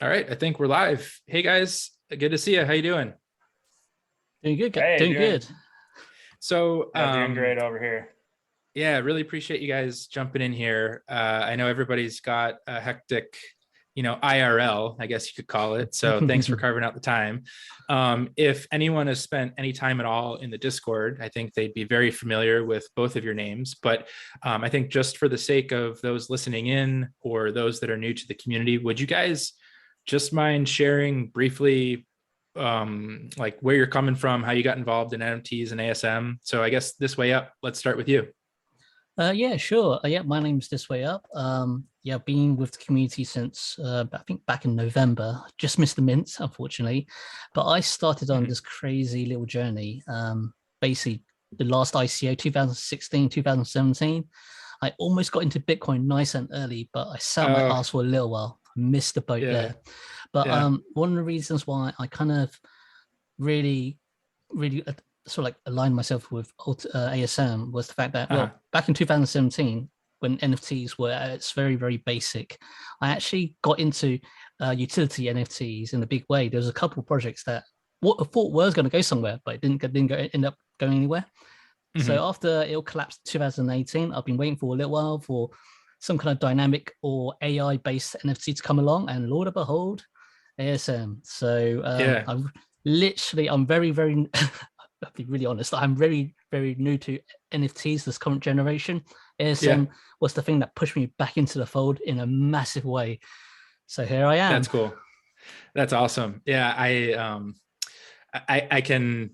All right, I think we're live. Hey guys, good to see you. How you doing? Doing good, Hey, doing good. So, yeah, doing great over here. yeah, really appreciate you guys jumping in here. I know everybody's got a hectic, IRL, I guess you could call it. So thanks for carving out the time. If anyone has spent any time at all in the Discord, I think they'd be very familiar with both of your names. But I think just for the sake of those listening in or those that are new to the community, would you guys just mind sharing briefly like where you're coming from, how you got involved in NFTs and ASM? So I guess this way up, let's start with you. Yeah, sure. Yeah, my name's ThisWayUp. Yeah, been with the community since I think back in November. Just missed the mint, unfortunately. But I started on Mhm. this crazy little journey. Basically, the last ICO, 2016, 2017. I almost got into Bitcoin nice and early, but I sat on my Oh, ass for a little while. Missed the boat yeah, there. But yeah. one of the reasons why I kind of really, really sort of like aligned myself with ASM was the fact that, Uh-huh. well, back in 2017, when NFTs were at its very, very basic, I actually got into utility NFTs in a big way. There was a couple of projects that what I thought was going to go somewhere, but it didn't go, end up going anywhere. So Hmm. after it all collapsed in 2018, I've been waiting for a little while for some kind of dynamic or AI based NFT to come along, and Lord of behold, ASM. So Yeah. I'm very, very, I'll be really honest, I'm very, very new to NFTs this current generation. Yeah. ASM was the thing that pushed me back into the fold in a massive way. So here I That's am. cool. That's awesome. Yeah, I can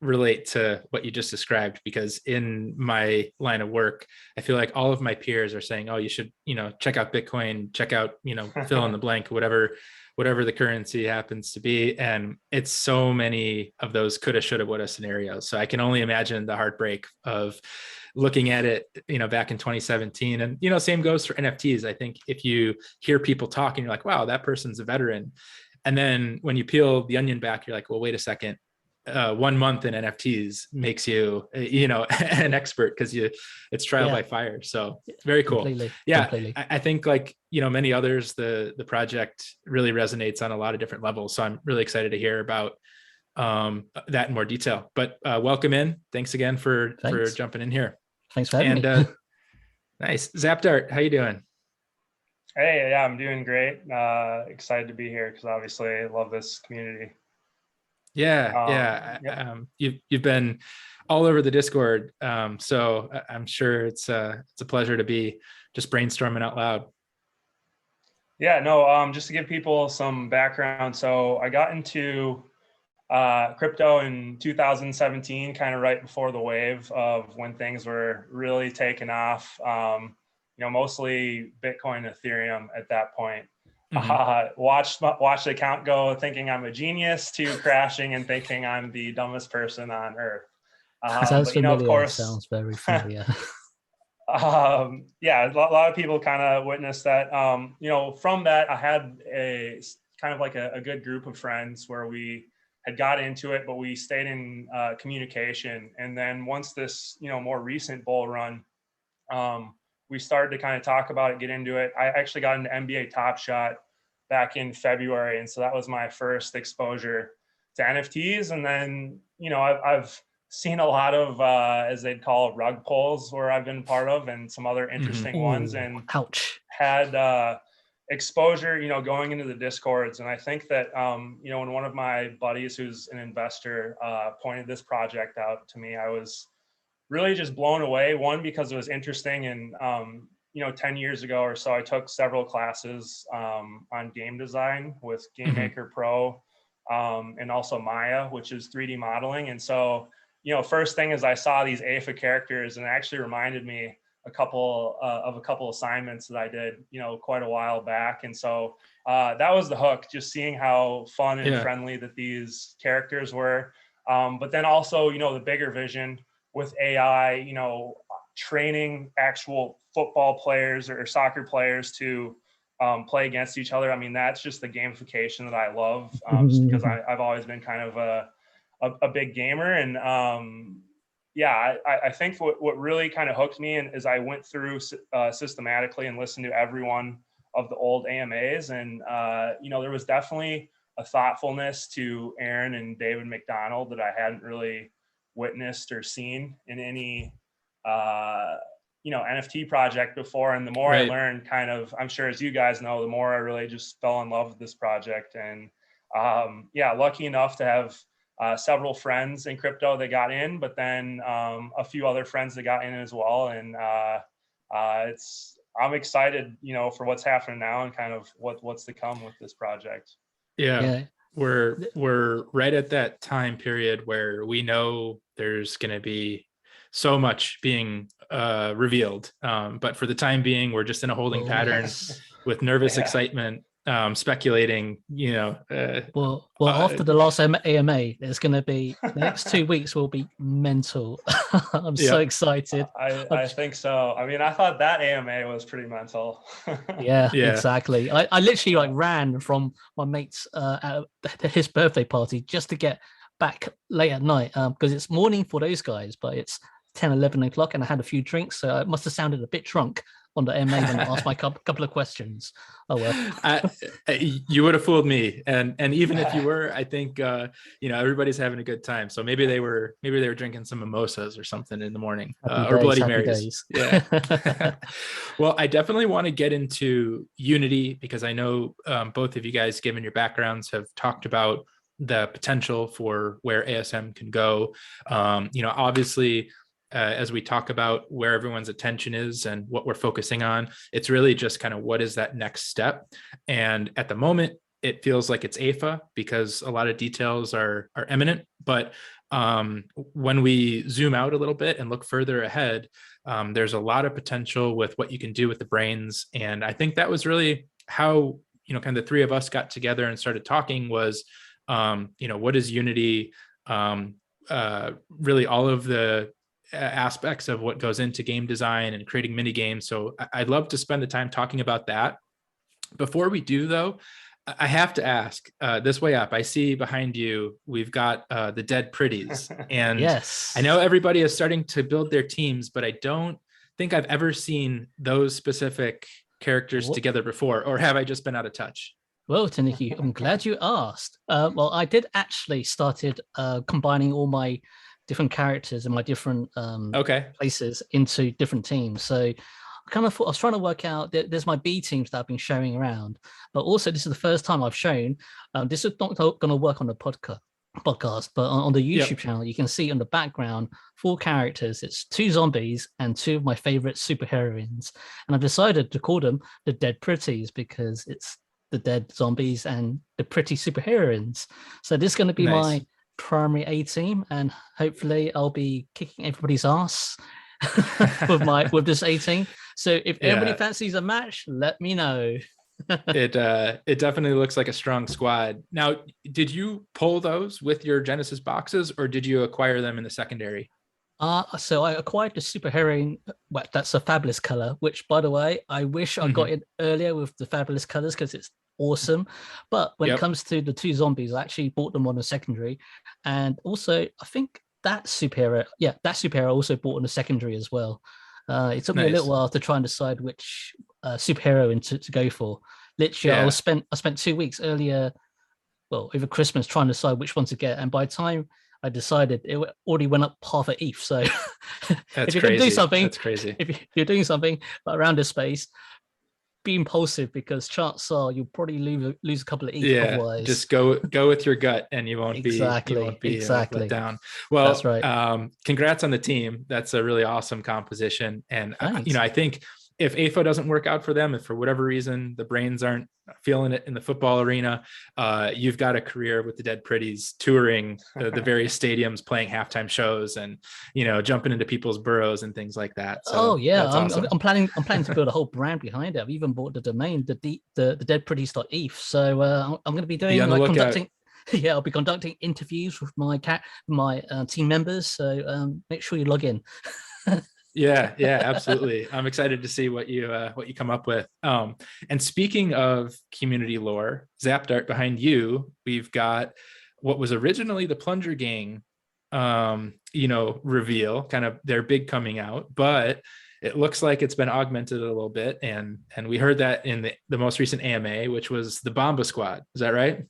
relate to what you just described because in my line of work, I feel like all of my peers are saying, "Oh, you should, check out Bitcoin, check out, fill in the blank, whatever the currency happens to be." And it's so many of those coulda, shoulda, woulda scenarios. So I can only imagine the heartbreak of looking at it, back in 2017. And same goes for NFTs. I think if you hear people talking, you're like, "Wow, that person's a veteran." And then when you peel the onion back, you're like, well, wait a second. 1 month in NFTs makes you, an expert because it's trial Yeah, by fire. So very cool. completely, Yeah, completely. I think like many others, the project really resonates on a lot of different levels. So I'm really excited to hear about that in more detail. But welcome in. Thanks again for Thanks. jumping in here. Thanks for having And me. nice, Zapdart. How you doing? Hey, yeah, I'm doing great. Excited to be here because obviously I love this community. Yeah, yeah. Yep. You've been all over the Discord, so I'm sure it's a pleasure to be just brainstorming out loud. Yeah, no, just to give people some background. So I got into crypto in 2017, kind of right before the wave of when things were really taking off. Mostly Bitcoin, Ethereum at that point. Hmm. Watched the account go, thinking I'm a genius, to crashing and thinking I'm the dumbest person on earth. Sounds But of familiar. course, Sounds very familiar. yeah, a lot of people kind of witnessed that. From that, I had a kind of like a good group of friends where we had got into it, but we stayed in communication. And then once this, more recent bull run, we started to kind of talk about it, get into it. I actually got into NBA Top Shot back in February, and so that was my first exposure to NFTs. And then, I've seen a lot of, as they'd call, rug pulls where I've been part of, and some other Hmm. interesting ones, Oh, and ouch. had exposure, going into the discords. And I think that, when one of my buddies who's an investor pointed this project out to me, I was really just blown away. One, because it was interesting, and 10 years ago or so, I took several classes on game design with Game Hmm. Maker Pro, and also Maya, which is 3D modeling. And so, first thing is I saw these AFA characters, and it actually reminded me a couple assignments that I did, quite a while back. And so that was the hook, just seeing how fun and Yeah. friendly that these characters were. But then also, the bigger vision with AI, training actual football players or soccer players to play against each other. I mean, that's just the gamification that I love, just because I've always been kind of a big gamer. And yeah, I think what really kind of hooked me, and as I went through systematically and listened to everyone the old AMAs. And, there was definitely a thoughtfulness to Aaron and David McDonald that I hadn't really witnessed or seen in any, NFT project before. And the more I learned, kind of, I'm sure as you guys know, the more I really just fell in love with this project. And lucky enough to have several friends in crypto that got in, but then a few other friends that got in as well. And I'm excited, for what's happening now and kind of what's to come with this project. Yeah. We're right at that time period where we know there's going to be so much being revealed. But for the time being, we're just in a holding pattern with nervous excitement, speculating, well, after the last AMA, there's going to be the next 2 weeks will be mental. I'm so excited. I think so. I mean, I thought that AMA was pretty mental. yeah, exactly. I literally ran from my mate's his birthday party just to get back late at night because it's morning for those guys, but it's 10, 11 o'clock, and I had a few drinks, so I must have sounded a bit drunk on the MA when I asked my couple of questions. Oh well. You would have fooled me, and even if you were, I think everybody's having a good time. So maybe they were drinking some mimosas or something in the morning, or Bloody Marys. Yeah. Well, I definitely want to get into Unity because I know both of you guys, given your backgrounds, have talked about the potential for where ASM can go. Obviously, as we talk about where everyone's attention is and what we're focusing on, it's really just kind of what is that next step. And at the moment, it feels like it's AFA because a lot of details are imminent. But when we zoom out a little bit and look further ahead, there's a lot of potential with what you can do with the brains. And I think that was really how, kind of the three of us got together and started talking was, what is Unity? Really all of the aspects of what goes into game design and creating mini games. So I'd love to spend the time talking about that. Before we do, though, I have to ask, ThisWayUp, I see behind you, we've got the Dead Pretties. And yes, I know everybody is starting to build their teams, but I don't think I've ever seen those specific characters together before, or have I just been out of touch? Well, Tanuki, I'm glad you asked. Well, I did actually started combining all my different characters and my different places into different teams. So I kind of thought I was trying to work out there's my B teams that I've been showing around, but also this is the first time I've shown this is not going to work on the podcast, but on the YouTube channel, you can see on the background 4 characters. It's 2 zombies and 2 of my favorite superheroines, and I've decided to call them the Dead Pretties because it's the dead zombies and the pretty superheroines. So this is going to be my primary A team, and hopefully I'll be kicking everybody's ass with this A team. So if anybody fancies a match, let me know. It definitely looks like a strong squad. Now, did you pull those with your Genesis boxes, or did you acquire them in the secondary? So I acquired the superheroine. Well, that's a fabulous color, which, by the way, I wish I got it earlier with the fabulous colors because it's awesome. But when it comes to the 2 zombies, I actually bought them on a secondary, and also I think that superhero also bought on a secondary as well. It took me a little while to try and decide which superhero to go for. Literally, I spent 2 weeks earlier, over Christmas, trying to decide which one to get, and by the time I decided, it already went up half a ETH. So if you're going to do something, that's crazy. If you're doing something around this space, be impulsive because chances are you'll probably lose a couple of ETH. Otherwise, just go with your gut, and you won't be let down. Well, that's right. Congrats on the team. That's a really awesome composition, and Thanks. I think if AFO doesn't work out for them, if for whatever reason the brains aren't feeling it in the football arena, you've got a career with the Dead Pretties, touring the various stadiums, playing halftime shows, and jumping into people's burrows and things like that. So awesome. I'm planning to build a whole brand behind it. I've even bought the domain, the deadpretties.eth. So I'm going to be doing conducting. Yeah, I'll be conducting interviews with my team members. So make sure you log in. Yeah, absolutely. I'm excited to see what you come up with. And speaking of community lore, Zapdart, behind you, we've got what was originally the Plunger Gang, reveal, kind of their big coming out, but it looks like it's been augmented a little bit, and we heard that in the most recent AMA, which was the Bomba Squad. Is that right?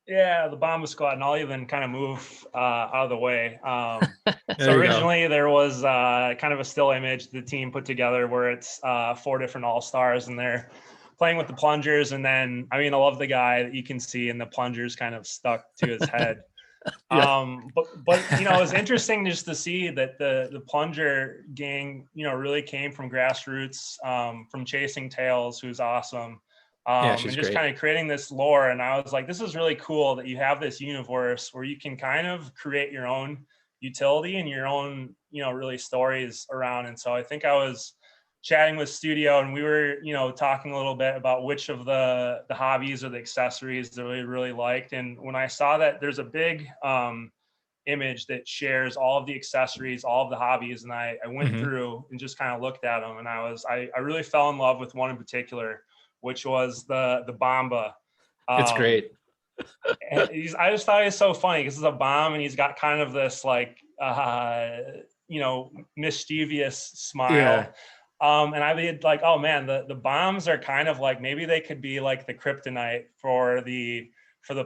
Yeah, the Bomba Squad, and I'll even kind of move out of the way. So you go. originally there was kind of a still image the team put together where it's 4 different all-stars and they're playing with the plungers. And then, I mean, I love the guy that you can see and the plungers kind of stuck to his head. Yeah. But you know, it was interesting just to see that the plunger gang, you know, really came from grassroots, from Chasing Tails, who's awesome. Yeah, And she's just great. kind of creating this lore. And I was like, this is really cool that you have this universe where you can kind of create your own utility and your own, you know, really stories around. And so I think I was chatting with Studio and we were, you know, talking a little bit about which of the hobbies or the accessories that we really liked. And when I saw that there's a big image that shares all of the accessories, all of the hobbies, and I went through and just kind of looked at them, and I really fell in love with one in particular, which was the Bomba. It's great. I just thought he was so funny because it's a bomb and he's got kind of this like you know, mischievous smile. Yeah. And I did like, oh man, the bombs are kind of like, maybe they could be like the kryptonite for the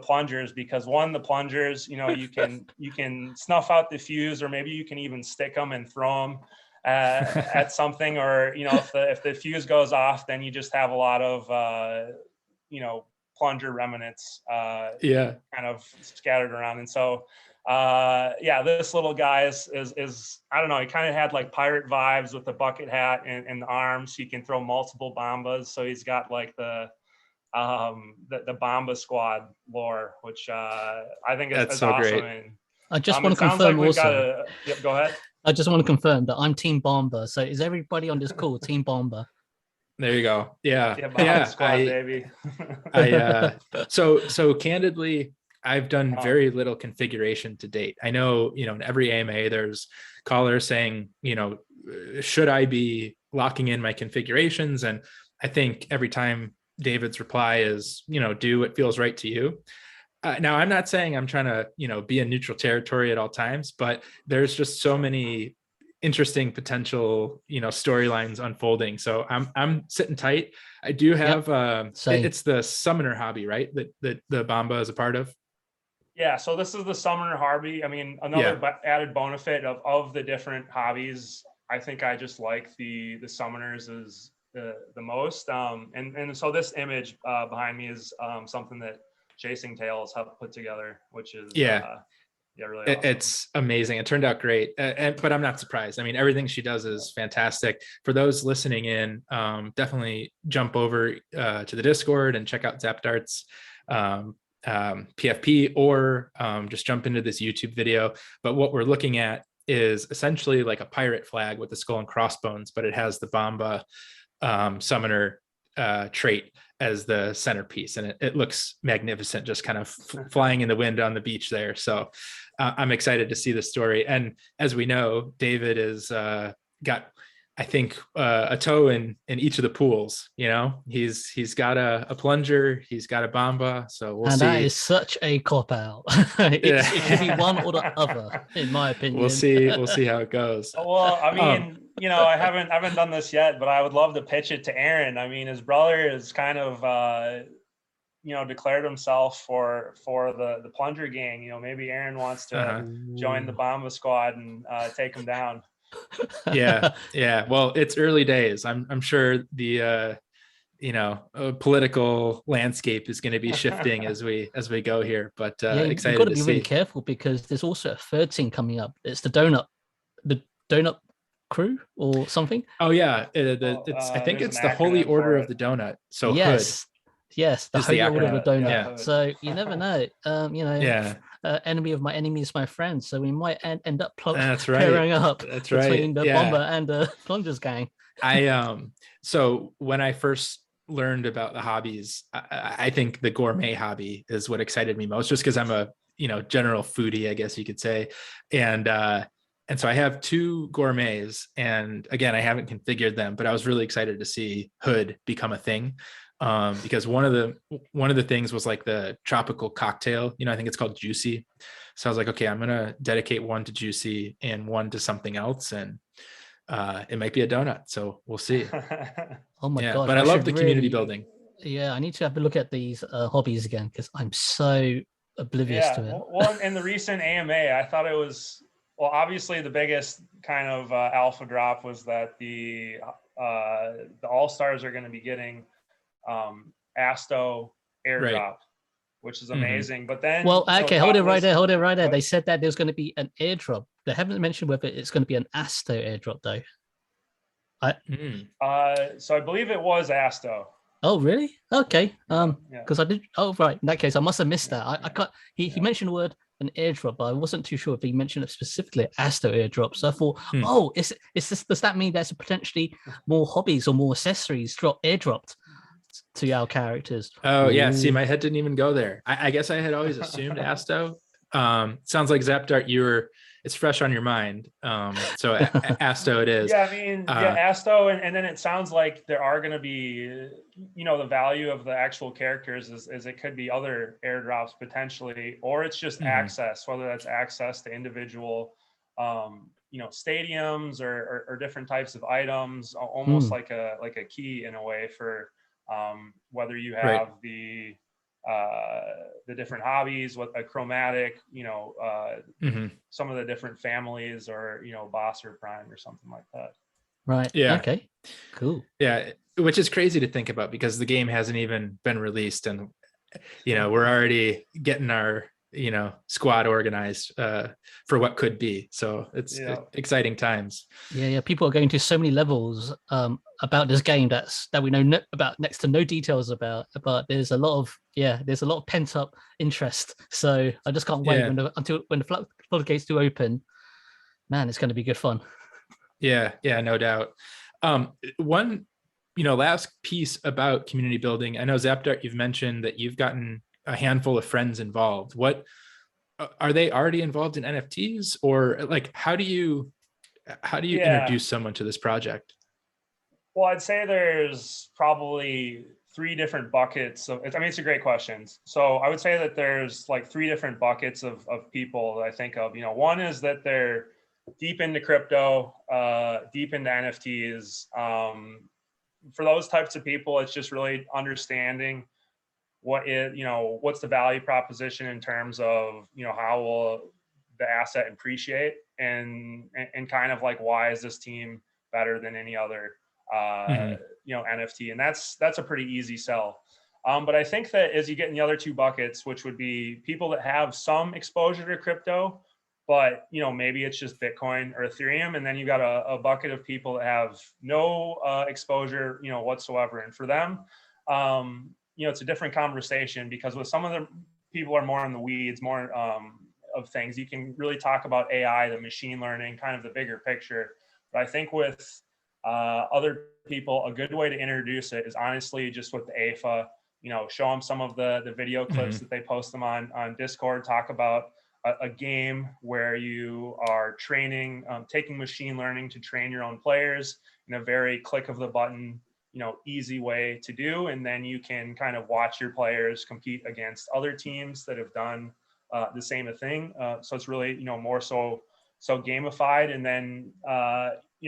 plungers, because one, the plungers, you know, you can snuff out the fuse, or maybe you can even stick them and throw them at something, or, you know, if the fuse goes off, then you just have a lot of you know, plunger remnants kind of scattered around. And so yeah, this little guy is I don't know, he kind of had like pirate vibes with the bucket hat and the arms. He can throw multiple bombas, so he's got like the Bomba Squad lore, which I think is so awesome. Great. And I just want to confirm like also. Yep, go ahead. I just want to confirm that I'm Team Bomba. So is everybody on this call Team Bomba? There you go. Yeah. Bomba Squad, baby. So candidly, I've done very little configuration to date. I know, you know, in every AMA, there's callers saying, you know, should I be locking in my configurations? And I think every time David's reply is, you know, do what feels right to you. Now, I'm not saying I'm trying to, you know, be in neutral territory at all times, but there's just so many interesting potential, you know, storylines unfolding. So I'm sitting tight. I do have it's the summoner hobby, right? That the Bomba is a part of. Yeah, so this is the summoner hobby. I mean, another added benefit of the different hobbies, I think I just like the summoners is the most. And so this image behind me is something that Chasing Tails helped put together, which is really awesome. It's amazing. It turned out great, but I'm not surprised. I mean, everything she does is fantastic. For those listening in, definitely jump over to the Discord and check out Zapdart's PFP, or just jump into this YouTube video. But what we're looking at is essentially like a pirate flag with the skull and crossbones, but it has the Bomba summoner trait as the centerpiece, and it looks magnificent, just kind of flying in the wind on the beach there. So I'm excited to see the story. And as we know, David is got, I think, a toe in each of the pools. You know, he's got a plunger, he's got a Bomba. So we'll see. That is such a cop out. It could be one or the other, in my opinion. We'll see how it goes. Well, I mean, you know, I haven't done this yet, but I would love to pitch it to Aaron. I mean, his brother is kind of you know, declared himself for the plunger gang. You know, maybe Aaron wants to join the Bomba Squad and take him down. Yeah. Well, it's early days. I'm sure the you know, political landscape is going to be shifting as we go here. But excited you've got to be see. really careful, because there's also a third team coming up. It's the donut crew or something. Oh yeah, I think it's the Holy Order of the Donut. So yes. Yes, the Holy Order of the Donut. Yeah. So you never know. You know, enemy of my enemy is my friend. So we might end up pairing up between the Bomber and the Plungers gang. So when I first learned about the hobbies, I think the gourmet hobby is what excited me most, just because I'm a, you know, general foodie, I guess you could say. And so I have 2 gourmets, and again, I haven't configured them, but I was really excited to see Hood become a thing. Because one of the things was like the tropical cocktail, you know, I think it's called Juicy. So I was like, okay, I'm going to dedicate one to Juicy and one to something else. And it might be a donut. So we'll see. Oh my Yeah, gosh! but I love should the community really- building. Yeah, I need to have a look at these hobbies again because I'm so oblivious to it. Well, in the recent AMA, I thought it was, well, obviously the biggest kind of alpha drop was that the All-Stars are going to be getting Asto airdrop, which is amazing. But then, Well, okay, hold it right there. Hold it right there. What? They said that there's going to be an airdrop. They haven't mentioned whether it's going to be an Asto airdrop though. So I believe it was Asto. Oh, really? Okay. Yeah. Because I did. Oh, right. In that case, I must have missed that. I can't. He mentioned the word an airdrop, but I wasn't too sure if he mentioned it specifically Asto airdrop. So I thought, oh, is this? Does that mean there's potentially more hobbies or more accessories airdropped to our characters? Oh yeah. See, my head didn't even go there. I guess I had always assumed Asto. Sounds like Zapdart, it's fresh on your mind. So Asto it is. Yeah, I mean, Asto, and then it sounds like there are going to be, the value of the actual characters is it could be other airdrops potentially, or it's just access, whether that's access to individual, stadiums or different types of items, almost like a key in a way for whether you have the different hobbies, what a chromatic, some of the different families, or boss or prime or something like that. Right. Yeah. Okay. Cool. Yeah, which is crazy to think about because the game hasn't even been released, and we're already getting our squad organized for what could be. So it's exciting times. Yeah. People are going to so many levels about this game that we know about next to no details about. But there's a lot of pent up interest. So I just can't wait when the floodgates do open. Man, it's going to be good fun. Yeah, no doubt. One, last piece about community building. I know Zapdart, you've mentioned that you've gotten a handful of friends involved. What are they already involved in NFTs, or like how do you introduce someone to this project? Well, I'd say there's probably 3 different buckets of, it's a great question. So I would say that there's like 3 different buckets of people that I think of. One is that they're deep into crypto, deep into NFTs. For those types of people, it's just really understanding what's the value proposition in terms of, how will the asset appreciate, and kind of like, why is this team better than any other, NFT? And that's a pretty easy sell. But I think that as you get in the other 2 buckets, which would be people that have some exposure to crypto, but maybe it's just Bitcoin or Ethereum, and then you got a bucket of people that have no exposure, whatsoever. And for them, it's a different conversation, because with some of the people are more in the weeds, more of things, you can really talk about AI, the machine learning, kind of the bigger picture. But I think with other people, a good way to introduce it is honestly just with the AFA. Show them some of the video clips that they post them on Discord. Talk about a game where you are training, taking machine learning to train your own players in a very click of the button, easy way to do. And then you can kind of watch your players compete against other teams that have done the same thing. So it's really, more so gamified. And then,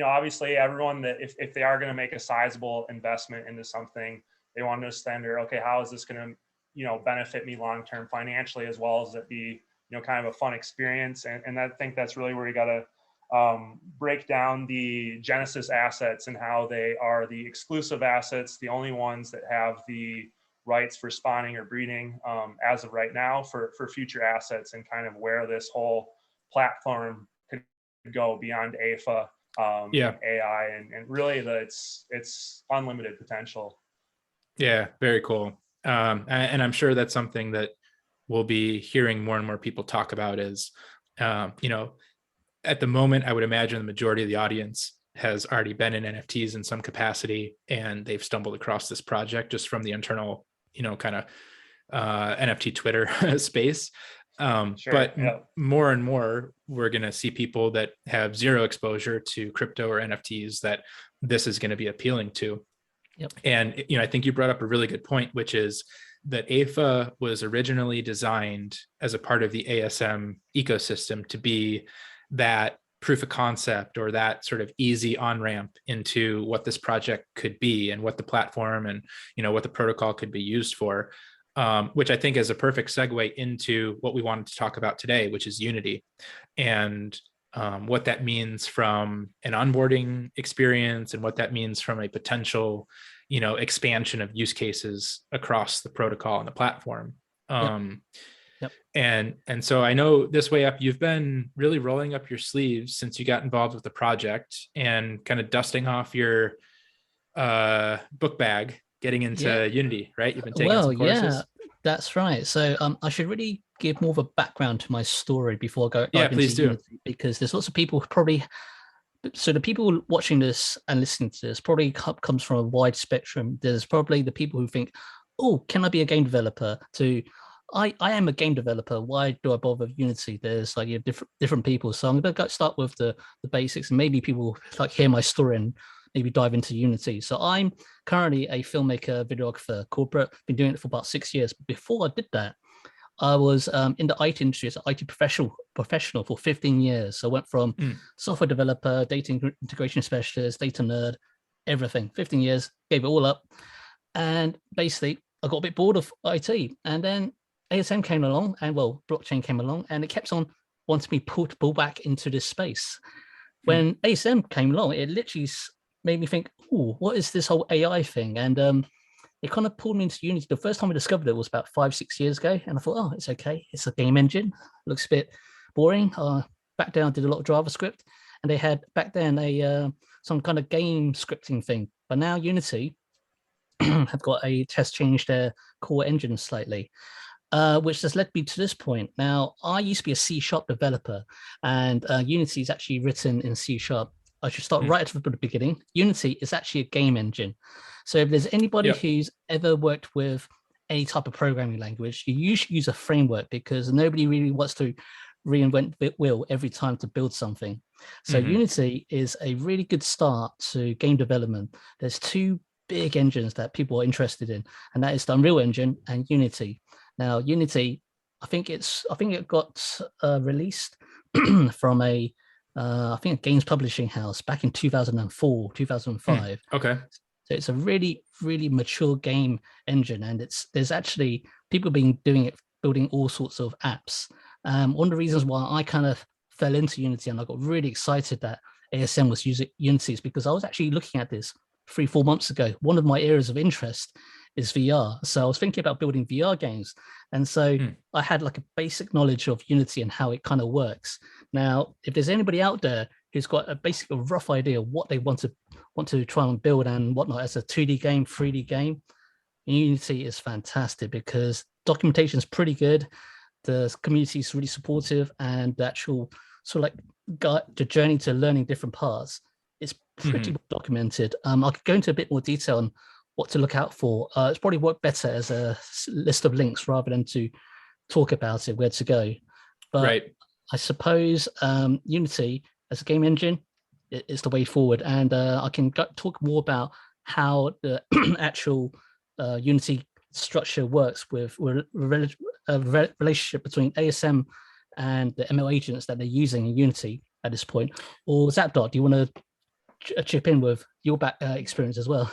obviously everyone that if they are going to make a sizable investment into something, they want to understand, okay, how is this going to, benefit me long-term financially, as well as it be, kind of a fun experience. And I think that's really where you got to break down the Genesis assets and how they are the exclusive assets, the only ones that have the rights for spawning or breeding as of right now for future assets, and kind of where this whole platform could go beyond AFA, AI, and really it's unlimited potential. Yeah, very cool. And I'm sure that's something that we'll be hearing more and more people talk about is, at the moment, I would imagine the majority of the audience has already been in NFTs in some capacity, and they've stumbled across this project just from the internal, kind of NFT Twitter space. But more and more, we're going to see people that have zero exposure to crypto or NFTs that this is going to be appealing to. Yep. And, I think you brought up a really good point, which is that AFA was originally designed as a part of the ASM ecosystem to be that proof of concept or that sort of easy on ramp into what this project could be and what the platform and what the protocol could be used for, which I think is a perfect segue into what we wanted to talk about today, which is Unity, and what that means from an onboarding experience and what that means from a potential expansion of use cases across the protocol and the platform. Yep. And so I know ThisWayUp, you've been really rolling up your sleeves since you got involved with the project and kind of dusting off your book bag, getting into Unity, right? You've been taking some courses. Yeah, that's right. So I should really give more of a background to my story before I go dive into please do. Unity, because there's lots of people who probably, so the people watching this and listening to this probably comes from a wide spectrum. There's probably the people who think, oh, can I be a game developer? To I am a game developer. Why do I bother with Unity? There's like different people. So I'm going to start with the basics, and maybe people like hear my story and maybe dive into Unity. So I'm currently a filmmaker, videographer, corporate. Been doing it for about 6 years. But before I did that, I was in the IT industry as an IT professional for 15 years. So I went from software developer, data integration specialist, data nerd, everything. 15 years, gave it all up. And basically, I got a bit bored of IT. And then ASM came along, and blockchain came along, and it kept on wanting me to pull back into this space. When ASM came along, it literally made me think, oh, what is this whole AI thing? And it kind of pulled me into Unity. The first time I discovered it was about 5-6 years ago. And I thought, oh, it's okay. It's a game engine. Looks a bit boring. Back then, I did a lot of JavaScript. And they had back then some kind of game scripting thing. But now Unity have changed their core engine slightly, which has led me to this point. Now, I used to be a C# developer, and Unity is actually written in C#. I should start right at the beginning. Unity is actually a game engine. So if there's anybody who's ever worked with any type of programming language, you usually use a framework, because nobody really wants to reinvent the wheel every time to build something. So Unity is a really good start to game development. There's two big engines that people are interested in, and that is the Unreal Engine and Unity. Now, Unity, I think it got released from a games publishing house back in 2004, 2005. Okay. So it's a really, really mature game engine, and there's actually people been doing it, building all sorts of apps. One of the reasons why I kind of fell into Unity and I got really excited that ASM was using Unity is because I was actually looking at this 3-4 months ago. One of my areas of interest is VR. So I was thinking about building VR games. And so I had like a basic knowledge of Unity and how it kind of works. Now, if there's anybody out there who's got a rough idea of what they want to try and build and whatnot as a 2D game, 3D game, Unity is fantastic because documentation is pretty good. The community is really supportive, and the actual sort of like the journey to learning different parts is pretty well documented. I could go into a bit more detail on what to look out for. It's probably worked better as a list of links rather than to talk about it, where to go. But I suppose Unity as a game engine is the way forward. And I can talk more about how the actual Unity structure works with relationship between ASM and the ML agents that they're using in Unity at this point. Or Zapdart, do you want to chip in with your experience as well?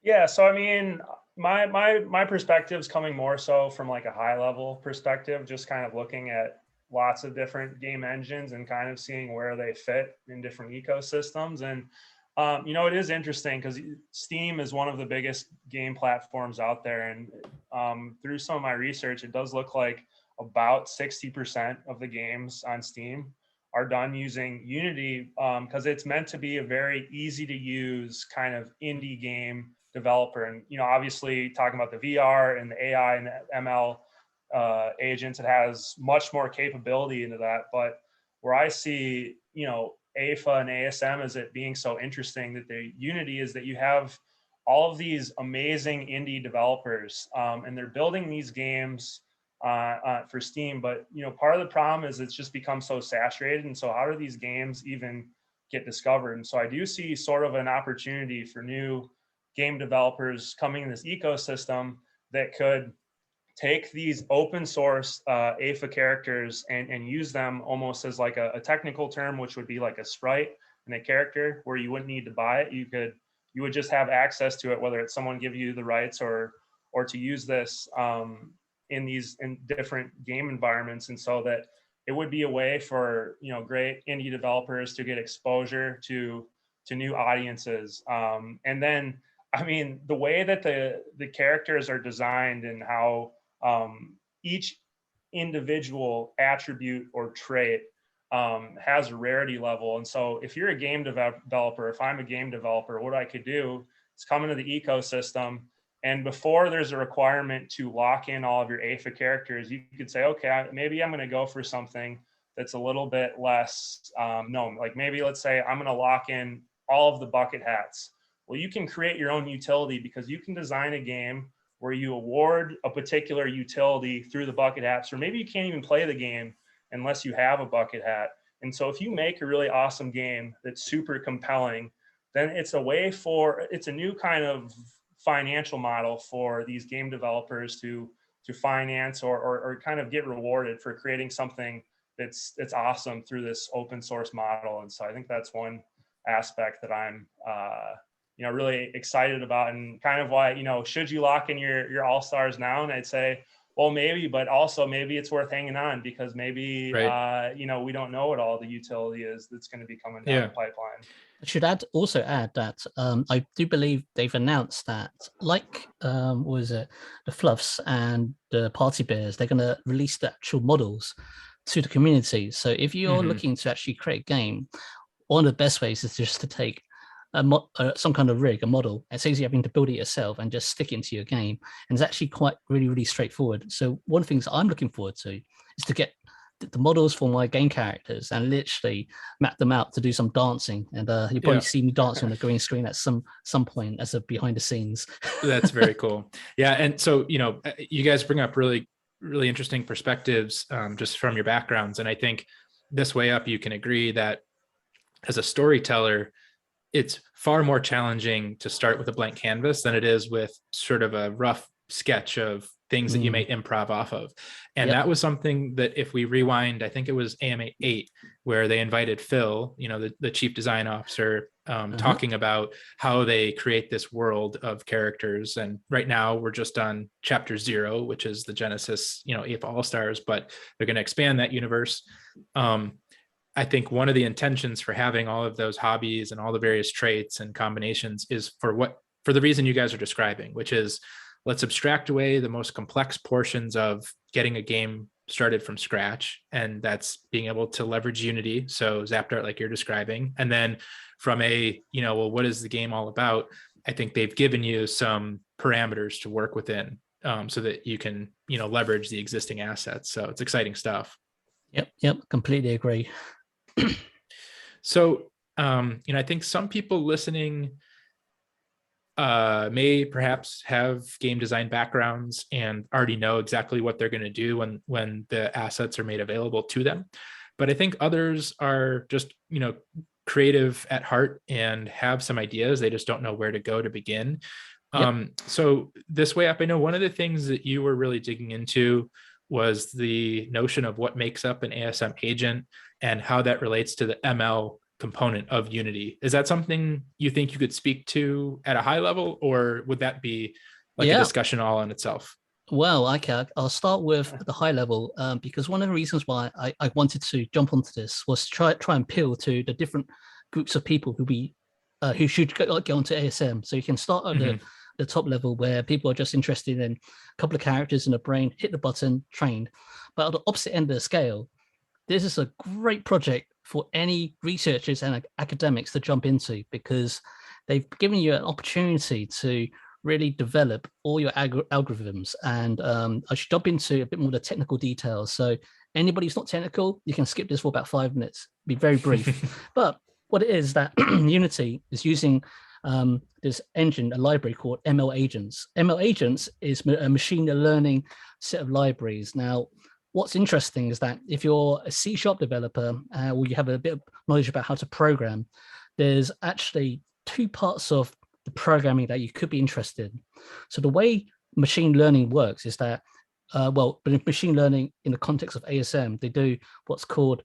Yeah, so I mean, my perspective is coming more so from like a high level perspective, just kind of looking at lots of different game engines and kind of seeing where they fit in different ecosystems. And it is interesting because Steam is one of the biggest game platforms out there, and through some of my research, it does look like about 60% of the games on Steam are done using Unity, because it's meant to be a very easy to use kind of indie game developer. And obviously talking about the VR and the AI and the ML agents, it has much more capability into that. But where I see AFA and ASM as it being so interesting that the Unity is that you have all of these amazing indie developers, and they're building these games for Steam. But part of the problem is it's just become so saturated, and so how do these games even get discovered? And so I do see sort of an opportunity for new game developers coming in this ecosystem that could take these open source AFA characters and use them almost as like a technical term, which would be like a sprite and a character where you wouldn't need to buy it. You would just have access to it, whether it's someone give you the rights or to use this in different game environments. And so that it would be a way for, you know, great indie developers to get exposure to new audiences. And then, I mean, the way that the characters are designed and how each individual attribute or trait has a rarity level. And so if you're a game developer, if I'm a game developer, what I could do is come into the ecosystem, and before there's a requirement to lock in all of your AFA characters, you could say, okay, maybe I'm going to go for something that's a little bit less known. Like maybe let's say I'm going to lock in all of the bucket hats. Well, you can create your own utility because you can design a game where you award a particular utility through the bucket hats, or maybe you can't even play the game unless you have a bucket hat. And so if you make a really awesome game that's super compelling, then it's a new kind of financial model for these game developers to finance or kind of get rewarded for creating something that's awesome through this open source model. And so I think that's one aspect that I'm really excited about, and kind of why, should you lock in your all-stars now? And I'd say, well, maybe, but also maybe it's worth hanging on because maybe, right. We don't know what all the utility is that's going to be coming down the pipeline. I should also add that I do believe they've announced that, like, what was it, the Fluffs and the Party Bears, they're going to release the actual models to the community. So if you're looking to actually create a game, one of the best ways is just to take some kind of rig, a model. It saves you having to build it yourself and just stick it into your game. And it's actually quite really straightforward. So one of the things I'm looking forward to is to get the models for my game characters and literally map them out to do some dancing. And you'll probably see me dancing on the green screen at some point as a behind the scenes. That's very cool. Yeah. And so, you guys bring up really, really interesting perspectives just from your backgrounds. And I think this way up, you can agree that as a storyteller, it's far more challenging to start with a blank canvas than it is with sort of a rough sketch of things that you may improv off of. And that was something that if we rewind, I think it was AMA 8, where they invited Phil, the chief design officer, talking about how they create this world of characters. And right now we're just on chapter 0, which is the Genesis, APA All-Stars, but they're going to expand that universe. I think one of the intentions for having all of those hobbies and all the various traits and combinations is for the reason you guys are describing, which is let's abstract away the most complex portions of getting a game started from scratch. And that's being able to leverage Unity. So Zapdart, like you're describing. And then from what is the game all about? I think they've given you some parameters to work within so that you can, leverage the existing assets. So it's exciting stuff. Yep. Completely agree. So, I think some people listening may perhaps have game design backgrounds and already know exactly what they're going to do when the assets are made available to them. But I think others are just, creative at heart and have some ideas. They just don't know where to go to begin. So this way up, I know one of the things that you were really digging into was the notion of what makes up an ASM agent and how that relates to the ML component of Unity. Is that something you think you could speak to at a high level, or would that be like a discussion all on itself? Well, okay, I'll start with the high level because one of the reasons why I wanted to jump onto this was to try and appeal to the different groups of people who should go onto ASM. So you can start at the top level where people are just interested in a couple of characters in a brain, hit the button, trained. But at the opposite end of the scale, this is a great project for any researchers and academics to jump into because they've given you an opportunity to really develop all your algorithms. And I should jump into a bit more of the technical details. So anybody who's not technical, you can skip this for about 5 minutes, be very brief. But what it is that Unity is using this engine, a library called ML Agents. ML Agents is a machine learning set of libraries. Now, what's interesting is that if you're a C# developer or you have a bit of knowledge about how to program, there's actually 2 parts of the programming that you could be interested in. So the way machine learning works is that well, but in machine learning, in the context of ASM, they do what's called,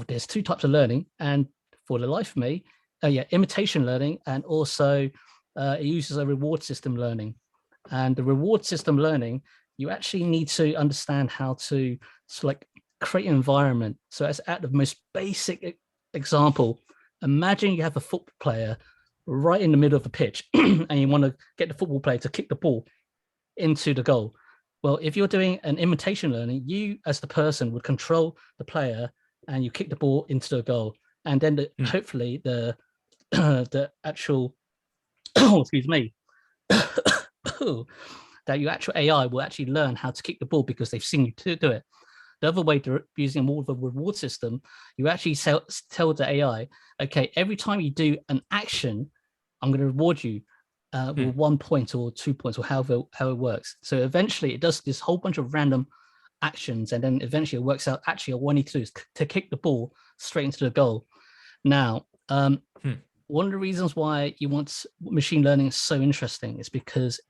there's two types of learning. And for the life of me, imitation learning, and also it uses a reward system learning. And the reward system learning, you actually need to understand how to like create an environment. So as at the most basic example, imagine you have a football player right in the middle of the pitch and you want to get the football player to kick the ball into the goal. Well, if you're doing an imitation learning, you as the person would control the player and you kick the ball into the goal. And then hopefully the actual, excuse me, that your actual AI will actually learn how to kick the ball because they've seen you to do it. The other way, using more of a reward system, you actually tell the AI, okay, every time you do an action, I'm going to reward you with 1 point or 2 points or how it works. So eventually it does this whole bunch of random actions, and then eventually it works out, actually, all I need to do is to kick the ball straight into the goal. Now, one of the reasons why you want machine learning is so interesting is because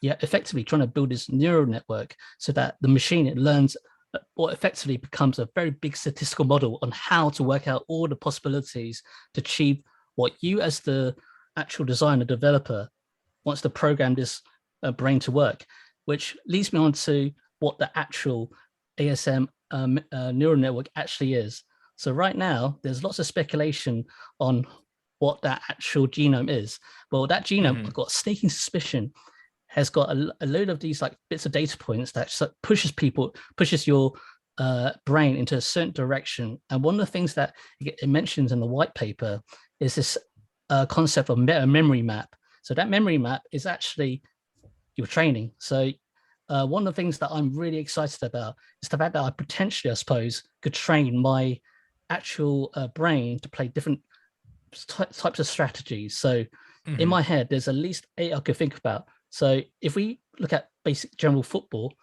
you're effectively trying to build this neural network so that the machine, it learns or effectively becomes a very big statistical model on how to work out all the possibilities to achieve what you as the actual designer, developer, wants to program this brain to work, which leads me on to what the actual ASM neural network actually is. So right now, there's lots of speculation on what that actual genome is. Well, that genome, I've got a sneaking suspicion, has got a load of these like bits of data points that pushes your brain into a certain direction. And one of the things that it mentions in the white paper is this concept of meta memory map. So that memory map is actually your training. So one of the things that I'm really excited about is the fact that I potentially, I suppose, could train my actual brain to play different types of strategies. So in my head, there's at least 8 I could think about. So if we look at basic general football,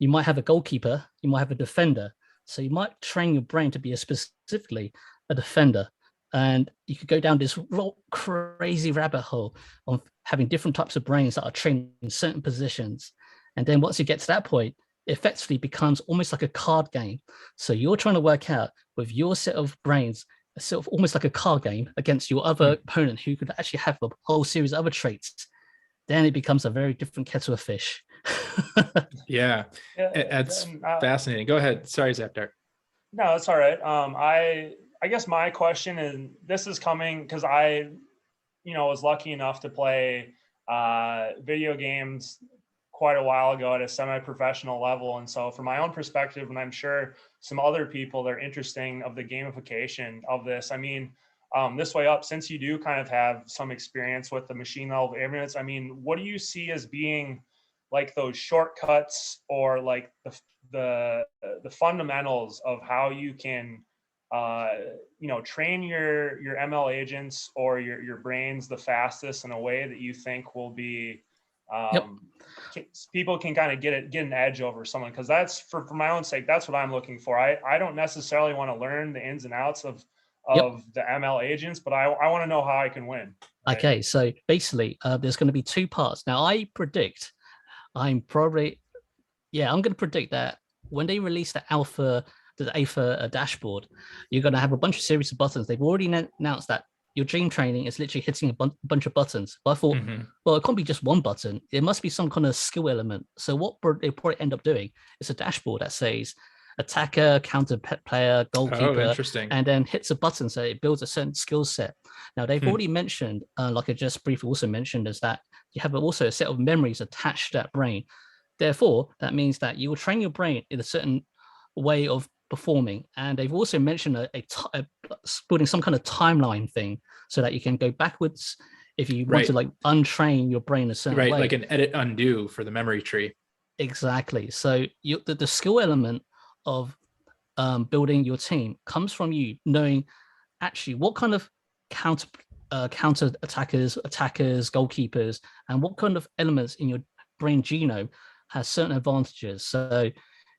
you might have a goalkeeper, you might have a defender. So you might train your brain to be specifically a defender. And you could go down this crazy rabbit hole of having different types of brains that are trained in certain positions. And then once you get to that point, it effectively becomes almost like a card game. So you're trying to work out with your set of brains, a sort of almost like a card game against your other opponent who could actually have a whole series of other traits. Then it becomes a very different kettle of fish. Yeah, that's fascinating. Go ahead. Sorry, Zapdart. No, it's all right. I guess my question, and this is coming because I, was lucky enough to play video games quite a while ago at a semi-professional level. And so from my own perspective, and I'm sure some other people that are interesting of the gamification of this, I mean, This Way Up, since you do kind of have some experience with the machine level ignorance, I mean, what do you see as being like those shortcuts or like the fundamentals of how you can train your ML agents or your brains the fastest in a way that you think will be people can kind of get an edge over someone? Because that's for my own sake, that's what I'm looking for. I don't necessarily want to learn the ins and outs of the ML agents, but I want to know how I can win. Right? Okay, so basically there's going to be 2 parts. Now I'm going to predict that when they release the alpha dashboard, you're going to have a bunch of series of buttons. They've already announced that your dream training is literally hitting a bunch of buttons. But I thought, well, it can't be just one button. It must be some kind of skill element. So what they probably end up doing is a dashboard that says attacker, counter player, goalkeeper, interesting. And then hits a button. So it builds a certain skill set. Now, they've already mentioned, like I just briefly also mentioned, is that you have also a set of memories attached to that brain. Therefore, that means that you will train your brain in a certain way of performing. And they've also mentioned building some kind of timeline thing so that you can go backwards if you want to like untrain your brain a certain way. Like an edit undo for the memory tree. Exactly. So the skill element of building your team comes from you knowing actually what kind of counter attackers, goalkeepers, and what kind of elements in your brain genome has certain advantages. So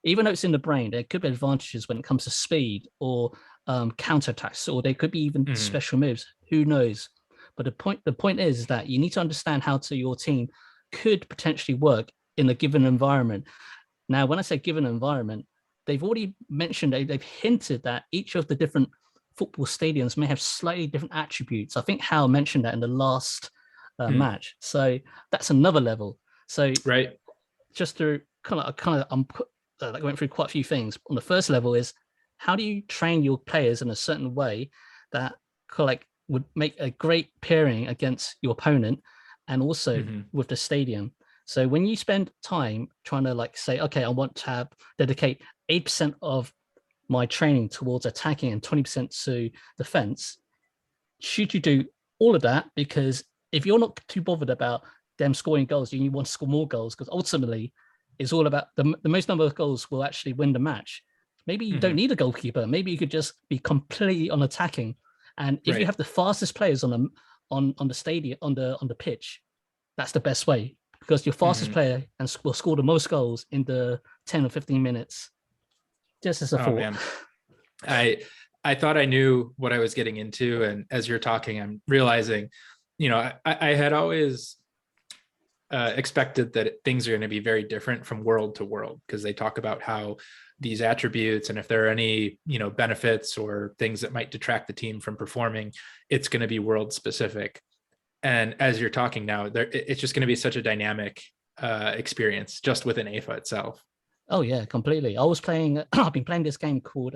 even though it's in the brain, there could be advantages when it comes to speed or counterattacks, or there could be even special moves. Who knows? But the point is that you need to understand how your team could potentially work in a given environment. Now, when I say given environment, they've already mentioned, they've hinted that each of the different football stadiums may have slightly different attributes. I think Hal mentioned that in the last match. So that's another level. So right. Just to like went through quite a few things. On the first level is, how do you train your players in a certain way that like would make a great pairing against your opponent, and also with the stadium. So when you spend time trying to like say, okay, I want to dedicate 8% of my training towards attacking and 20% to defense, should you do all of that? Because if you're not too bothered about them scoring goals, you want to score more goals, because ultimately it's all about the most number of goals will actually win the match. Maybe you don't need a goalkeeper. Maybe you could just be completely on attacking. And if you have the fastest players on the stadium, on the pitch, that's the best way, because your fastest player will score the most goals in the 10 or 15 minutes. Just as a thought. Man. I thought I knew what I was getting into, and as you're talking, I'm realizing, I had always expected that things are going to be very different from world to world, because they talk about how these attributes, and if there are any benefits or things that might detract the team from performing, it's going to be world specific. And as you're talking now, it's just going to be such a dynamic experience just within AFA itself. Oh yeah, completely. I've been playing this game called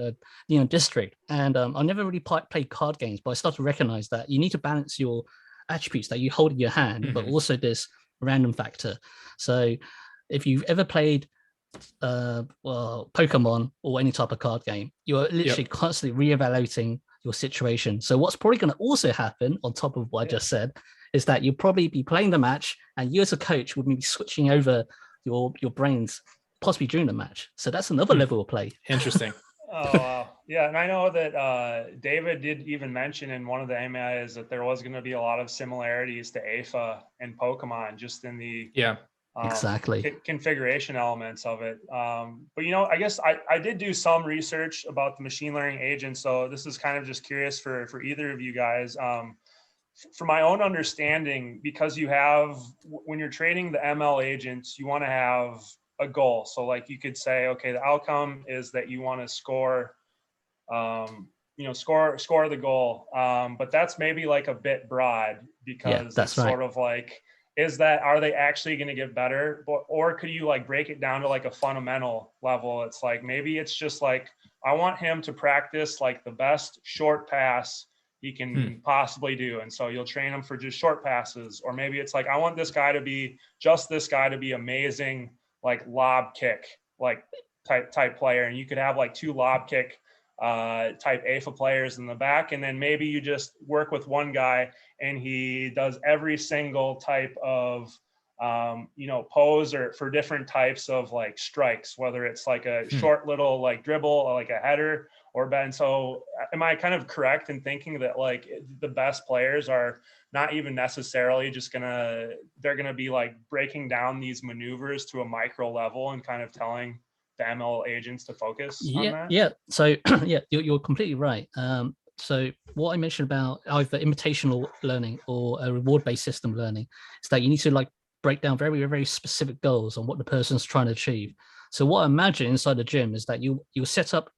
District, and I never really played card games, but I started to recognize that you need to balance your attributes that you hold in your hand, but also this random factor. So if you've ever played Pokemon or any type of card game, you're literally constantly reevaluating your situation. So what's probably going to also happen on top of what I just said is that you'll probably be playing the match, and you as a coach would be switching over your brains possibly during the match. So that's another level of play. Interesting. Oh, wow. Yeah. And I know that David did even mention in one of the AMAs that there was going to be a lot of similarities to AFA and Pokemon, just in the exactly configuration elements of it. But, I guess I did do some research about the machine learning agents. So this is kind of just curious for either of you guys. For my own understanding, because when you're training the ML agents, you want to have a goal. So like you could say, okay, the outcome is that you want to score the goal. But that's maybe like a bit broad, because it's sort of like, are they actually going to get better? Or could you like break it down to like a fundamental level? It's like, maybe it's just like, I want him to practice like the best short pass he can possibly do. And so you'll train him for just short passes. Or maybe it's like, I want this guy to be amazing, like lob kick, like type player. And you could have like 2 lob kick type AFA players in the back. And then maybe you just work with one guy and he does every single type of, pose or for different types of like strikes, whether it's like a short little like dribble or like a header or bend. So am I kind of correct in thinking that like the best players are not even necessarily they're gonna be like breaking down these maneuvers to a micro level and kind of telling the ML agents to focus on that? Yeah. So you're completely right. So what I mentioned about either invitational learning or a reward-based system learning is that you need to like break down very, very specific goals on what the person's trying to achieve. So what I imagine inside the gym is that you set up,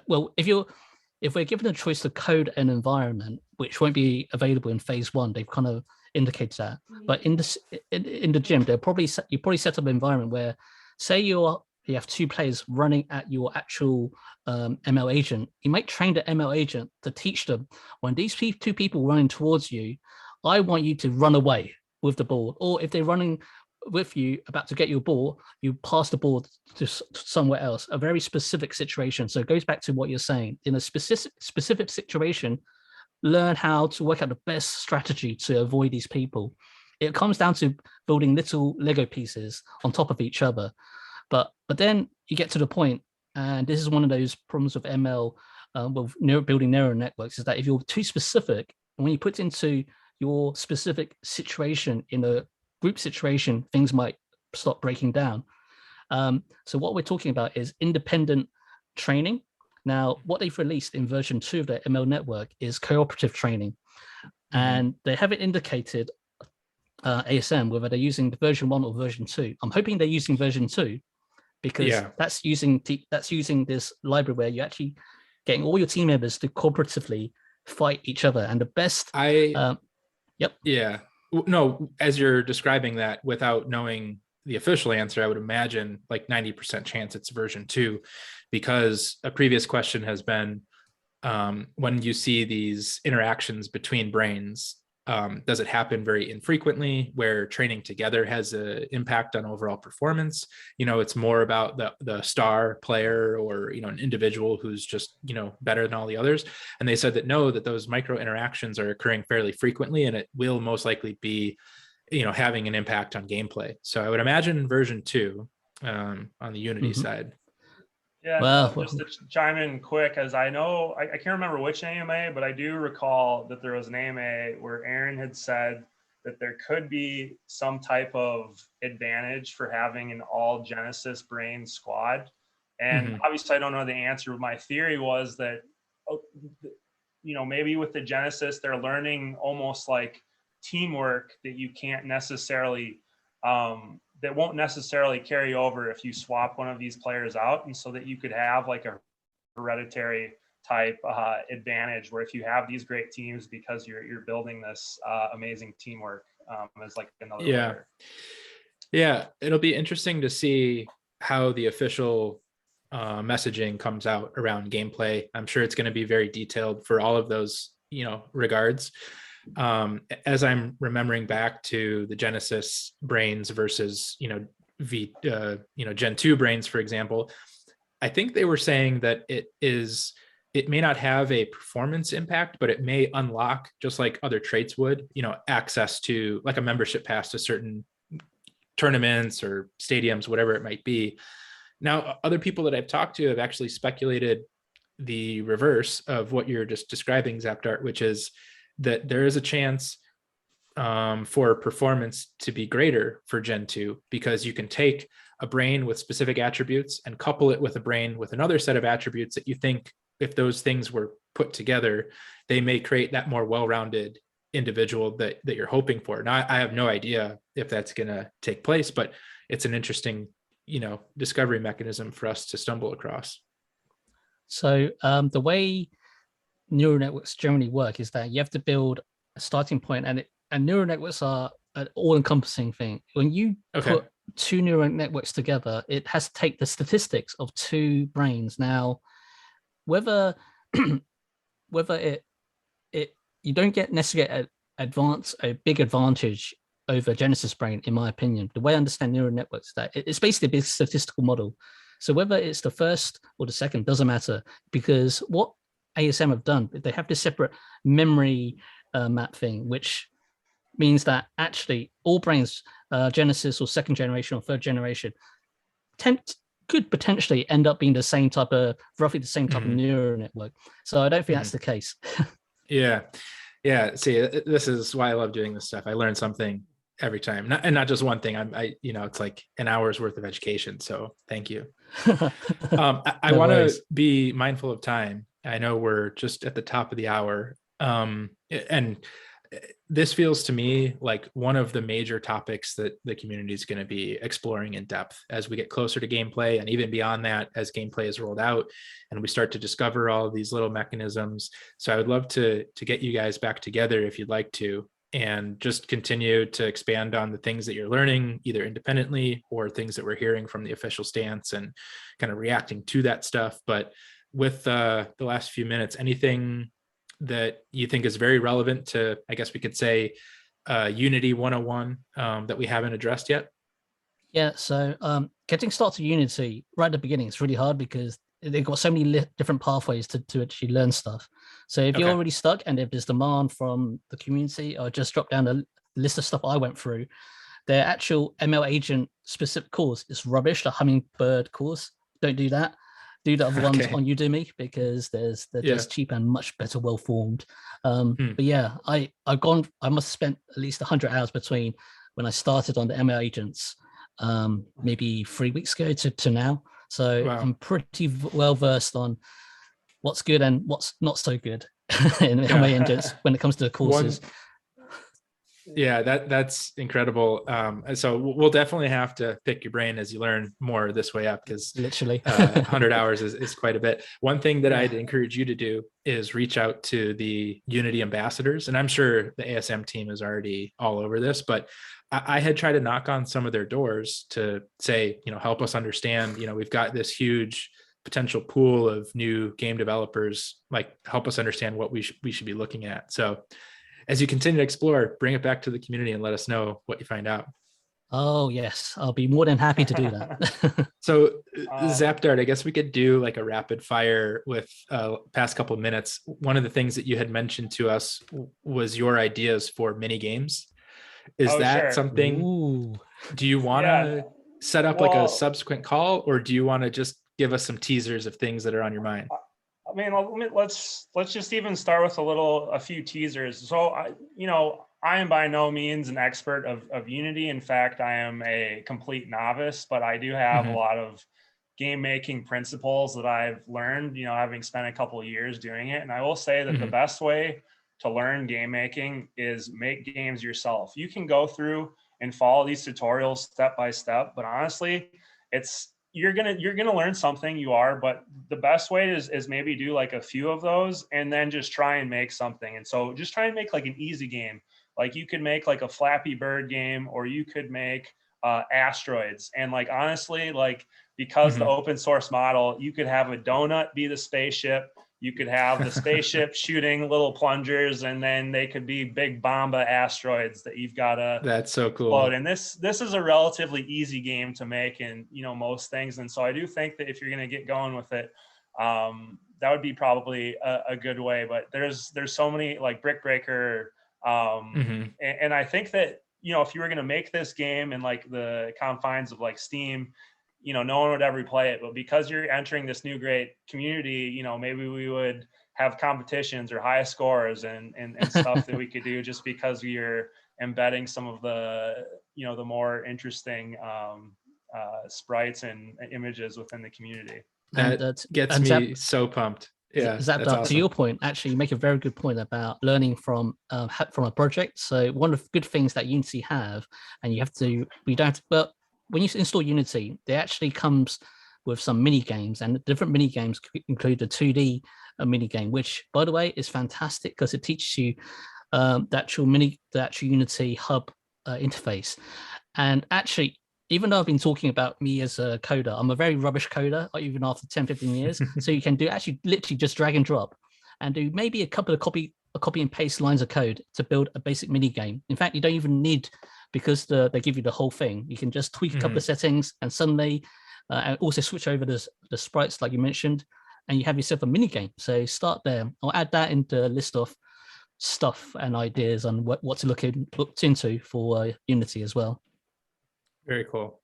well, if we're given a choice to code an environment, which won't be available in phase 1, they've kind of indicated that. But in the gym, you probably set up an environment where, say you have 2 players running at your actual ML agent. You might train the ML agent to teach them, when these 2 people running towards you, I want you to run away with the ball. Or if they're running with you about to get your ball, you pass the ball to somewhere else, a very specific situation. So it goes back to what you're saying. In a specific situation, learn how to work out the best strategy to avoid these people. It comes down to building little Lego pieces on top of each other. But then you get to the point, and this is one of those problems with ML, building neural networks, is that if you're too specific, and when you put into your specific situation in a group situation, things might start breaking down. So what we're talking about is independent training. Now, what they've released in version 2 of their ML network is cooperative training. And they haven't indicated ASM, whether they're using the version 1 or version 2. I'm hoping they're using version 2, because that's using this library where you're actually getting all your team members to cooperatively fight each other. And the best no, as you're describing that without knowing the official answer, I would imagine like 90% chance it's version 2, because a previous question has been, when you see these interactions between brains, does it happen very infrequently where training together has an impact on overall performance? It's more about the star player or, an individual who's just, better than all the others. And they said that no, that those micro interactions are occurring fairly frequently, and it will most likely be, having an impact on gameplay. So I would imagine version 2 on the Unity side. Yeah, just to chime in quick, as I know, I can't remember which AMA, but I do recall that there was an AMA where Aaron had said that there could be some type of advantage for having an all Genesis brain squad. And obviously I don't know the answer, but my theory was that, maybe with the Genesis, they're learning almost like teamwork that you can't necessarily, that won't necessarily carry over if you swap one of these players out, and so that you could have like a hereditary type advantage where if you have these great teams because you're building this amazing teamwork as like another layer. Yeah, it'll be interesting to see how the official messaging comes out around gameplay. I'm sure it's going to be very detailed for all of those regards. As I'm remembering back to the Genesis brains versus Gen 2 brains, for example, I think they were saying that it may not have a performance impact, but it may unlock, just like other traits would, access to like a membership pass to certain tournaments or stadiums, whatever it might be. Now, other people that I've talked to have actually speculated the reverse of what you're just describing, Zapdart, which is that there is a chance for performance to be greater for Gen 2, because you can take a brain with specific attributes and couple it with a brain with another set of attributes that you think, if those things were put together, they may create that more well-rounded individual that you're hoping for. Now, I have no idea if that's going to take place, but it's an interesting, discovery mechanism for us to stumble across. So the way neural networks generally work is that you have to build a starting point, and neural networks are an all-encompassing thing. When you put two neural networks together, it has to take the statistics of two brains. Now, whether it you don't get necessarily a big advantage over Genesis brain, in my opinion. The way I understand neural networks is that it's basically a big statistical model. So whether it's the first or the second doesn't matter, because what ASM have done, they have this separate memory map thing, which means that actually all brains, Genesis or second generation or third generation, could potentially end up being the same type of, roughly the same type of neural network. So I don't think that's the case. Yeah. See, this is why I love doing this stuff. I learn something every time, not just one thing. It's like an hour's worth of education. So thank you. I want to be mindful of time. I know we're just at the top of the hour. And this feels to me like one of the major topics that the community is going to be exploring in depth as we get closer to gameplay, and even beyond that, as gameplay is rolled out and we start to discover all of these little mechanisms. So I would love to get you guys back together if you'd like to, and just continue to expand on the things that you're learning, either independently or things that we're hearing from the official stance and kind of reacting to that stuff. But with the last few minutes, anything that you think is very relevant to, I guess we could say, Unity 101 that we haven't addressed yet? Yeah, so getting started to Unity right at the beginning, it's really hard because they've got so many different pathways to actually learn stuff. So if you're already stuck and if there's demand from the community, or just drop down a list of stuff I went through, their actual ML agent specific course is rubbish. The Hummingbird course, don't do that. Do the other ones on Udemy, because they're just cheap and much better, well formed. But yeah, I must have spent at least 100 hours between when I started on the ML agents, maybe 3 weeks ago to now. So I'm pretty well versed on what's good and what's not so good in ML agents when it comes to the courses. Yeah, that's incredible. So we'll definitely have to pick your brain as you learn more this way up, because Literally. 100 hours is quite a bit. One thing that Yeah. I'd encourage you to do is reach out to the Unity ambassadors. And I'm sure the ASM team is already all over this, but I had tried to knock on some of their doors to say, help us understand, we've got this huge potential pool of new game developers, like help us understand what we should be looking at. So as you continue to explore, bring it back to the community and let us know what you find out. Oh, yes. I'll be more than happy to do that. So Zapdart, I guess we could do like a rapid fire with past couple of minutes. One of the things that you had mentioned to us was your ideas for mini games. Is that Sure. something? Ooh. Do you want to set up like a subsequent call, or do you want to just give us some teasers of things that are on your mind? I mean, let's just even start with a few teasers. So I am by no means an expert of Unity. In fact, I am a complete novice, but I do have a lot of game making principles that I've learned, having spent a couple of years doing it. And I will say that the best way to learn game making is make games yourself. You can go through and follow these tutorials step by step, but honestly, you're gonna learn something, but the best way is maybe do like a few of those and then just try and make something. And so just try and make like an easy game. Like you could make like a Flappy Bird game, or you could make asteroids. And like honestly, like because the open source model, you could have a donut be the spaceship. You could have the spaceship shooting little plungers, and then they could be big Bomba asteroids that you've got to. That's so cool. Explode. And this is a relatively easy game to make in most things. And so I do think that if you're going to get going with it, that would be probably a good way. But there's so many like Brick Breaker, and I think that if you were going to make this game in like the confines of like Steam, no one would ever play it. But because you're entering this new great community, maybe we would have competitions or high scores and stuff that we could do just because you're embedding some of the the more interesting sprites and images within the community. That gets me so pumped. Yeah, Zapdart, awesome. to your point, actually, you make a very good point about learning from a project. So one of the good things that Unity have, and but when you install Unity, it actually comes with some mini games, and different mini games include the 2D mini game, which, by the way, is fantastic because it teaches you the actual Unity hub interface. And actually, even though I've been talking about me as a coder, I'm a very rubbish coder, even after 10, 15 years. So you can do actually literally just drag and drop and do maybe a couple of copy and paste lines of code to build a basic mini game. In fact, you don't even need, because they give you the whole thing. You can just tweak a couple of settings and suddenly, and also switch over the sprites like you mentioned, and you have yourself a mini game. So start there. I'll add that into the list of stuff and ideas on what to look into for Unity as well. Very cool.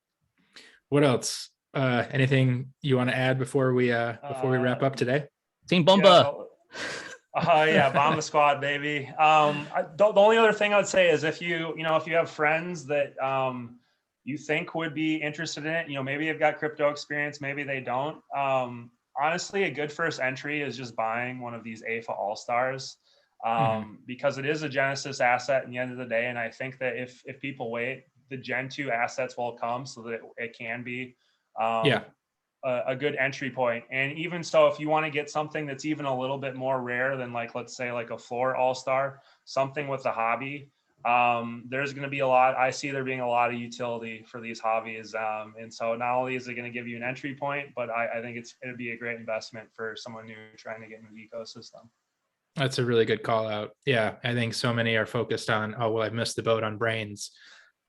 What else? Anything you want to add before we wrap up today? Team Bomba. Yeah, Bomba Squad, baby. The only other thing I would say is if you have friends that you think would be interested in it, maybe they've got crypto experience, maybe they don't. Honestly, a good first entry is just buying one of these AFA All-Stars, because it is a Genesis asset in the end of the day. And I think that if people wait, the Gen 2 assets will come so that it can be a good entry point. And even so, if you want to get something that's even a little bit more rare than like, let's say like a floor All-Star, something with a hobby, there's going to be I see there being a lot of utility for these hobbies. And so not only is it going to give you an entry point, but I think it'd be a great investment for someone new trying to get into the ecosystem. That's a really good call out. Yeah, I think so many are focused on, oh, well, I've missed the boat on brains.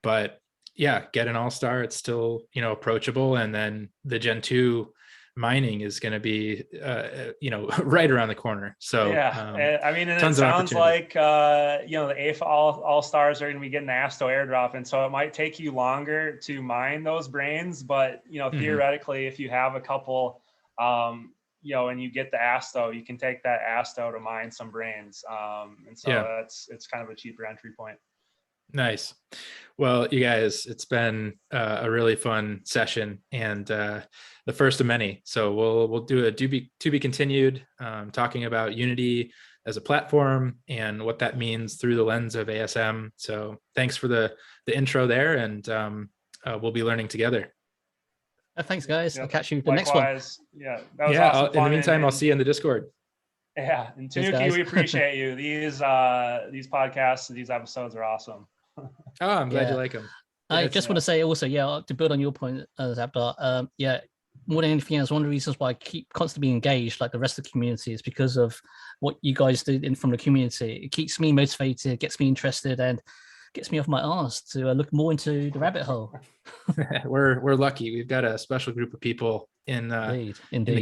But yeah, get an All-Star. It's still, approachable. And then the Gen 2 mining is going to be, right around the corner. So yeah, I mean, and it sounds like, the AFA All-Stars are going to be getting the Asto airdrop. And so it might take you longer to mine those brains. But, theoretically, if you have a couple, and you get the Asto, you can take that Asto to mine some brains. And so it's kind of a cheaper entry point. Nice. Well, you guys, it's been a really fun session and the first of many. So we'll do a to be continued, talking about Unity, as a platform and what that means through the lens of ASM. So thanks for the intro there, and we'll be learning together. Thanks, guys. Yep. I'll catch you the next one. Likewise. Yeah, that was Yeah, awesome. in the fun, meantime, I'll see you in the Discord. Yeah, and Cheers, Tanuki, guys. we appreciate you. These podcasts, these episodes are awesome. Oh, I'm glad Yeah. you like them. I just want to say also, yeah, to build on your point, Zapdart, yeah, more than anything else, one of the reasons why I keep constantly engaged, like the rest of the community, is because of what you guys do from the community. It keeps me motivated, gets me interested, and gets me off my arse to look more into the rabbit hole. We're lucky. We've got a special group of people in the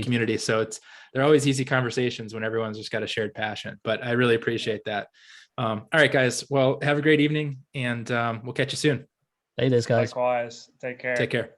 community, so they're always easy conversations when everyone's just got a shared passion. But I really appreciate that. All right, guys. Well, have a great evening, and we'll catch you soon. Later, guys. Likewise. Take care. Take care.